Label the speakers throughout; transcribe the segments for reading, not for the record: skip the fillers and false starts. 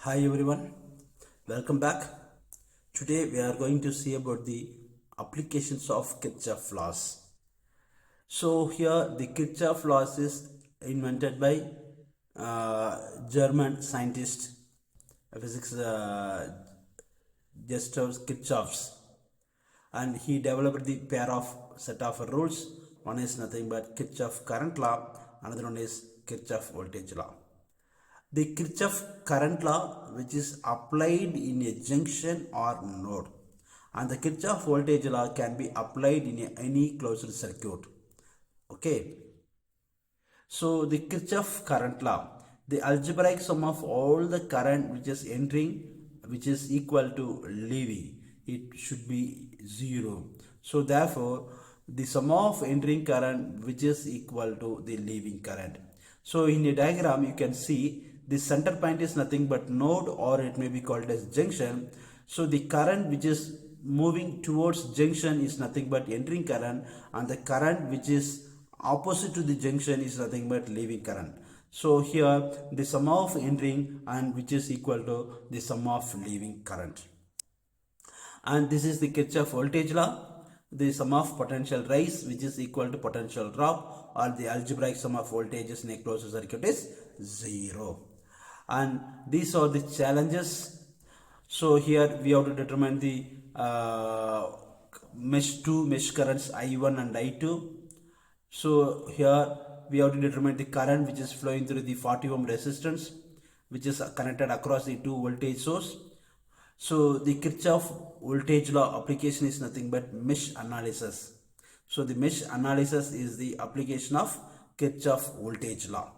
Speaker 1: Hi everyone, welcome back. Today we are going to see about the applications of Kirchhoff laws. So here the Kirchhoff laws is invented by German scientist physics Gustav Kirchhoff, and he developed the pair of set of rules. One is nothing but Kirchhoff current law, another one is Kirchhoff voltage law. The Kirchhoff current law, which is applied in a junction or node, and the Kirchhoff voltage law can be applied in any closed circuit. Okay, so the Kirchhoff current law, the algebraic sum of all the current which is entering, which is equal to leaving, it should be 0. So therefore, the sum of entering current which is equal to the leaving current. So in a diagram, you can see the center point is nothing but node, or it may be called as junction. So the current which is moving towards junction is nothing but entering current, and the current which is opposite to the junction is nothing but leaving current. So here the sum of entering and which is equal to the sum of leaving current. And this is the Kirchhoff voltage law. The sum of potential rise which is equal to potential drop, or the algebraic sum of voltages in a closed circuit is 0. And these are the challenges. So here we have to determine the mesh currents I1 and I2. So here we have to determine the current which is flowing through the 40 ohm resistance, which is connected across the two voltage source. So the Kirchhoff voltage law application is nothing but mesh analysis. So the mesh analysis is the application of Kirchhoff voltage law.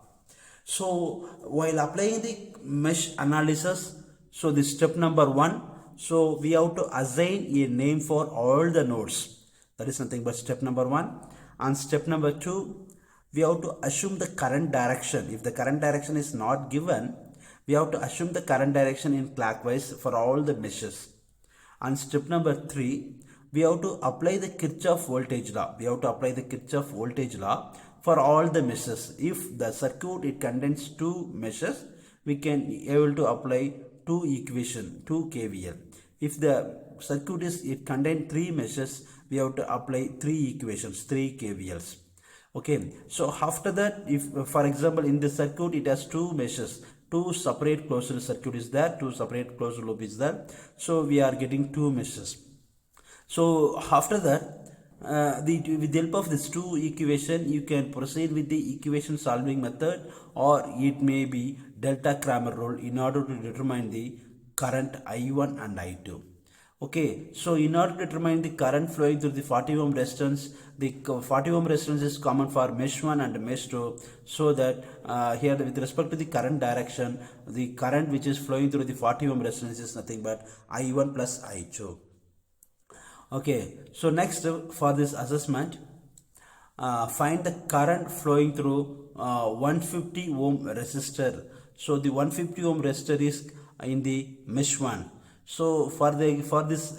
Speaker 1: So while applying the mesh analysis, so the step number 1, so we have to assign a name for all the nodes. That is nothing but step number 1. And step number 2, we have to assume the current direction. If the current direction is not given, we have to assume the current direction in clockwise for all the meshes. And step number 3, we have to apply the Kirchhoff voltage law. We have to apply the Kirchhoff voltage law for all the meshes. If the circuit it contains two meshes, we can able to apply two equation, 2 KVL. If the circuit is it contains three meshes, we have to apply three equations, 3 KVLs. Okay, so after that, if for example in the circuit it has two meshes, two separate closed circuit is there, two separate closed loop is there, so we are getting two meshes. So after that, with the help of this two equation, you can proceed with the equation solving method, or it may be delta Cramer rule in order to determine the current I1 and I2. Okay, so in order to determine the current flowing through the 40 ohm resistance, the 40 ohm resistance is common for mesh 1 and mesh 2, so that here with respect to the current direction, the current which is flowing through the 40 ohm resistance is nothing but I1 plus I2. Okay, so next for this assessment, find the current flowing through 150 ohm resistor. So the 150 ohm resistor is in the mesh 1. So for this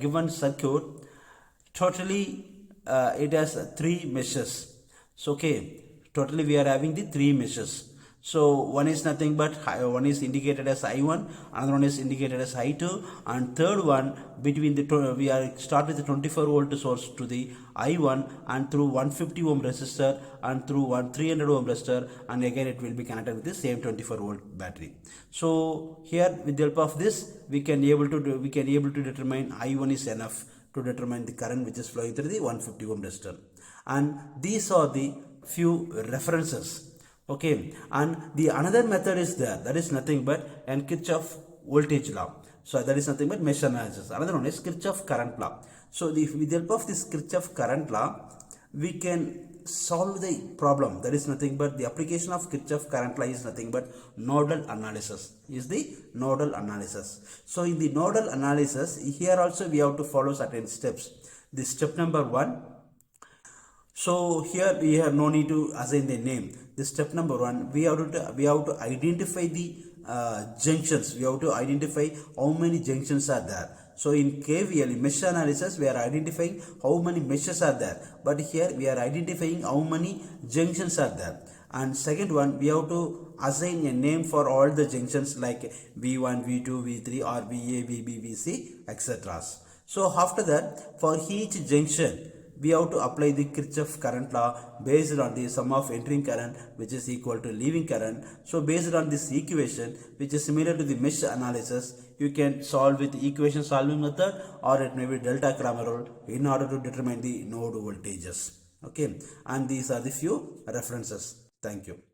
Speaker 1: given circuit, totally it has three meshes. So okay, totally we are having the three meshes. So one is nothing but one is indicated as I1, another one is indicated as I2, and third one between the we are start with the 24 volt source to the I1, and through 150 ohm resistor and through 300 ohm resistor, and again it will be connected with the same 24 volt battery. So here with the help of this we can able to determine I1 is enough to determine the current which is flowing through the 150 ohm resistor. And these are the few references. Okay, and the another method is there, that is nothing but Kirchhoff voltage law. So that is nothing but mesh analysis. Another one is Kirchhoff current law. So with the help of this Kirchhoff current law, we can solve the problem. That is nothing but the application of Kirchhoff current law is nothing but nodal analysis. Is the nodal analysis. So in the nodal analysis, here also we have to follow certain steps. The step number 1. So here we have no need to assign the name. The step number 1, we have to identify the junctions. We have to identify how many junctions are there. So in KVL, in mesh analysis, we are identifying how many meshes are there. But here we are identifying how many junctions are there. And second one, we have to assign a name for all the junctions like V1, V2, V3 or VA, VB, VC, etc. So after that, for each junction, we have to apply the Kirchhoff current law based on the sum of entering current which is equal to leaving current. So based on this equation, which is similar to the mesh analysis, you can solve with equation solving method, or it may be delta Cramer rule in order to determine the node voltages. Okay, and these are the few references. Thank you.